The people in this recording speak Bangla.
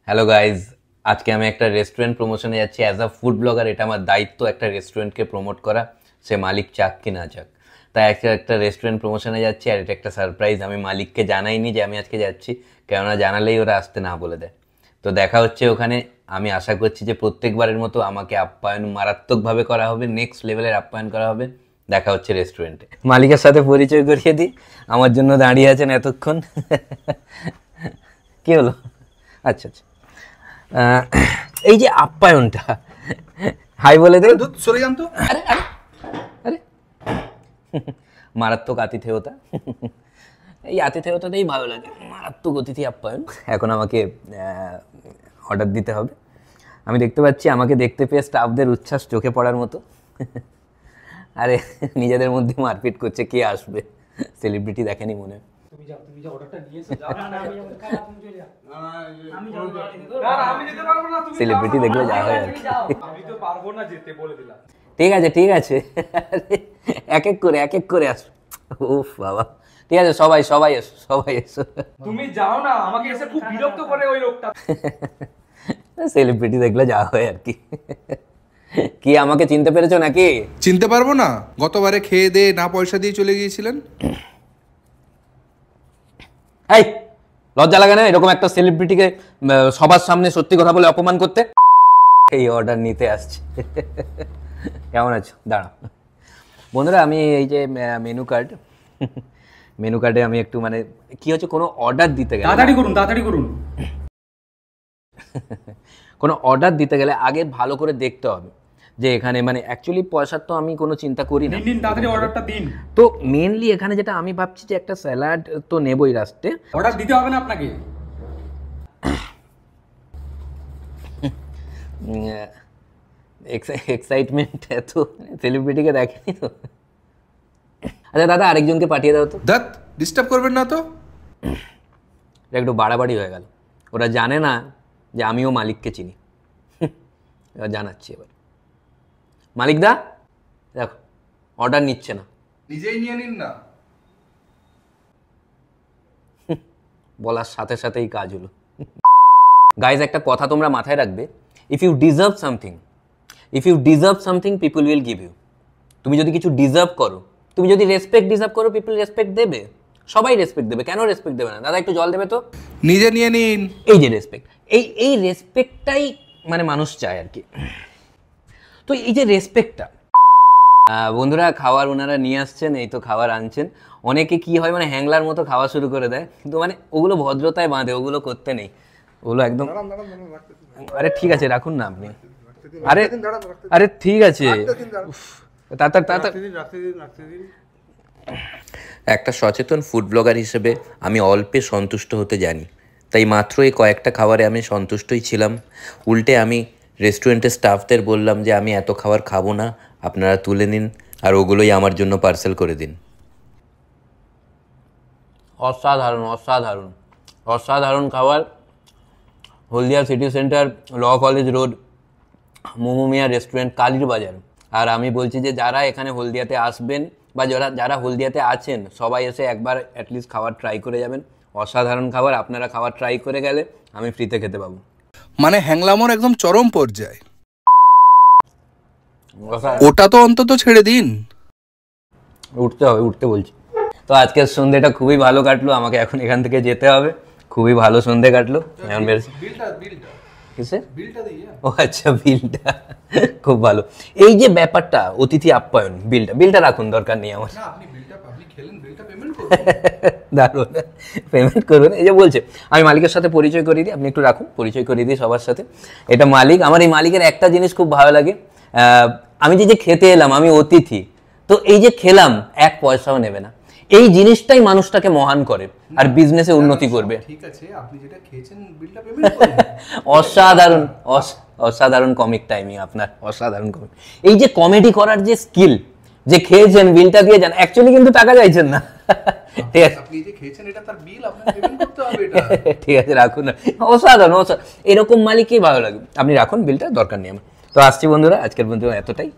হ্যালো গাইজ, আজকে আমি একটা রেস্টুরেন্ট প্রমোশনে যাচ্ছি। অ্যাজ আ ফুড ব্লগার এটা আমার দায়িত্ব একটা রেস্টুরেন্টকে প্রমোট করা, সে মালিক চাক কি না চাক। তাই একটা রেস্টুরেন্ট প্রমোশনে যাচ্ছি, আর এটা একটা সারপ্রাইজ। আমি মালিককে জানাইনি যে আমি আজকে যাচ্ছি, কেননা জানালেই ওরা আসতে না বলে দেয়। তো দেখা হচ্ছে ওখানে। আমি আশা করছি যে প্রত্যেকবারের মতো আমাকে আপ্যায়ন মারাত্মকভাবে করা হবে, নেক্সট লেভেলের আপ্যায়ন করা হবে। দেখা হচ্ছে রেস্টুরেন্টে। মালিকের সাথে পরিচয় করিয়ে দিই, আমার জন্য দাঁড়িয়ে আছেন এতক্ষণ। কি হলো? আচ্ছা আচ্ছা, এই যে আপ্যায়নটা, হাই বলে দে। সরে যান তো। আরে আরে আরে, মারাত্মক আতিথেয়তা। এই আতিথেয়তাটাই ভালো লাগে, মারাত্মক অতিথি আপ্যায়ন। এখন আমাকে অর্ডার দিতে হবে। আমি দেখতে পাচ্ছি আমাকে দেখতে পেয়ে স্টাফদের উচ্ছ্বাস চোখে পড়ার মতো। আরে নিজেদের মধ্যে মারপিট করছে, কে আসবে। সেলিব্রিটি দেখেনি মনে। তুমি যা অর্ডারটা নিয়ে এসো। যাও না আমি যাব, কাল তুমি চলে যাও। আমি যাব না। আমি যেতে পারবো না, তুমি সেলিব্রিটি দেখলে যা হয় আর কি। আমি তো পারবো না যেতে, বলে দিলাম। ঠিক আছে ঠিক আছে, এক এক করে আসো। উফ বাবা, ঠিক আছে, সবাই এসো, সবাই এসো। তুমি যাও না, আমাকে এসে খুব বিরক্ত করে ওই লোকটা। সেলিব্রিটি দেখলে যা হয় আর কি। কি আমাকে চিনতে পেরেছো নাকি? চিনতে পারবো না? গতবারে খেয়ে দিয়ে না পয়সা দিয়ে চলে গিয়েছিলেন। এই লজ্জা লাগে না এরকম একটা সেলিব্রিটিকে সবার সামনে সত্যি কথা বলে অপমান করতে? এই অর্ডার নিতে আসছে। কেমন আছো? দাঁড়াও বন্ধুরা, আমি এই যে মেনু কার্ডে আমি একটু মানে কি হচ্ছে, কোনো অর্ডার দিতে গেলে তাড়াতাড়ি করুন। কোনো অর্ডার দিতে গেলে আগে ভালো করে দেখতে হবে যে এখানে মানে অ্যাকচুয়ালি পয়সার তো আমি কোনো চিন্তা করি না। দিন তাড়াতাড়ি অর্ডারটা দিন। তো মেনলি এখানে যেটা আমি ভাবছি যে একটা স্যালাড তো নেবই লাস্টে। অর্ডার দিতে হবে না আপনাকে? এক্সাইটমেন্ট এত, সেলিব্রিটিকে দেখেনি তো। আচ্ছা দাদা, আরেকজনকে পাঠিয়ে দাও তো। দাঁত ডিস্টার্ব করবেন না তো। এটা একটু বাড়াবাড়ি হয়ে গেল। ওরা জানে না যে আমিও মালিককে চিনি। এবার জানাচ্ছি। এবার মালিক দা দেখো, অর্ডার নিচ্ছে না। নিজেই নিয়ে নিন না। বলার সাথে সাথেই কাজ হলো। গাইজ, একটা কথা তোমরা মাথায় রাখবে, if you deserve something people will give you. তুমি যদি কিছু ডিজার্ভ করো, তুমি যদি রেসপেক্ট ডিজার্ভ করো, পিপল রেসপেক্ট দেবে। সবাই রেসপেক্ট দেবে, কেন রেসপেক্ট দেবে না? দাদা একটু জল দেবে তো। নিজে নিয়ে নিন। এই যে রেসপেক্ট, এই রেসপেক্টটাই মানে মানুষ চায় আর কি। তো এই যে রেসপেক্টটা, বন্ধুরা খাবার ওনারা নিয়ে আসছেন, এই তো খাবার আনছেন। অনেকে কি হয় মানে হ্যাংলার মতো খাওয়া শুরু করে দেয়, কিন্তু মানে ওগুলো ভদ্রতায় বাঁধে, ওগুলো করতে নেই, ওগুলো একদম। আরে ঠিক আছে, রাখুন না আপনি। আরে ঠিক আছে, একটা সচেতন ফুড ব্লগার হিসেবে আমি অল্পে সন্তুষ্ট হতে জানি, তাই মাত্র এই কয়েকটা খাবারে আমি সন্তুষ্টই ছিলাম। উল্টে আমি রেস্টুরেন্টের স্টাফদের বললাম যে আমি এত খাবার খাবো না, আপনারা তুলে নিন আর ওগুলোই আমার জন্য পার্সেল করে দিন। অসাধারণ অসাধারণ অসাধারণ খাবার। Haldia city centre, law college road, মোমোমিয়া রেস্টুরেন্ট, কালীর বাজার। আর আমি বলছি যে যারা এখানে হলদিয়াতে আসবেন বা যারা হলদিয়াতে আছেন, সবাই এসে একবার অ্যাটলিস্ট খাবার ট্রাই করে যাবেন। অসাধারণ খাবার। আপনারা খাবার ট্রাই করে গেলে আমি ফ্রিতে খেতে পাবো। মানে হ্যাংলামোর একদম চরম পর্যায়ে। ওটা তো অন্তত ছেড়ে দিন। উঠতে বলছি। তো আজকের সন্ধ্যেটা খুবই ভালো কাটলো, আমাকে এখন এখান থেকে যেতে হবে। খুবই ভালো সন্ধ্যে কাটলো। এখন ও আচ্ছা, বিলটা খুব ভালো। এই যে ব্যাপারটা অতিথি আপ্যায়ন, বিলটা রাখুন, দরকার নেই আমার। দারুণ, পেমেন্ট করবেন। এই যে বলছে, আমি মালিকের সাথে পরিচয় করিয়ে দিই, আপনি একটু রাখুন, পরিচয় করিয়ে দিই সবার সাথে। এটা মালিক। আমার এই মালিকের একটা জিনিস খুব ভালো লাগে, আমি যে খেতে এলাম, আমি অতিথি, তো এই যে খেলাম এক পয়সাও নেবে না। এই জিনিসটাই মানুষটাকে মহান করে আর বিজনেসে উন্নতি করবে। ঠিক আছে, আপনি যেটা খেয়েছেন বিলটা পেমেন্ট করুন। অসাধারণ অসাধারণ কমিক টাইমিং আপনার, অসাধারণ কমিক। এই যে কমেডি করার যে স্কিল, যে খেয়েছেন বিলটা দিয়ে যান, অ্যাকচুয়ালি কিন্তু টাকা চাইছেন না। ঠিক আছে, আপনি যে খেয়েছেন এটা তার বিল, আপনাকে পেমেন্ট করতে হবে এটা। ঠিক আছে, রাখুন না। অসাধারণ এরকম মালিকই ভালো লাগে। আপনি রাখুন বিলটা, দরকার নেই আমার। তো আসছি বন্ধুরা, আজকের বন্ধু এতটাই।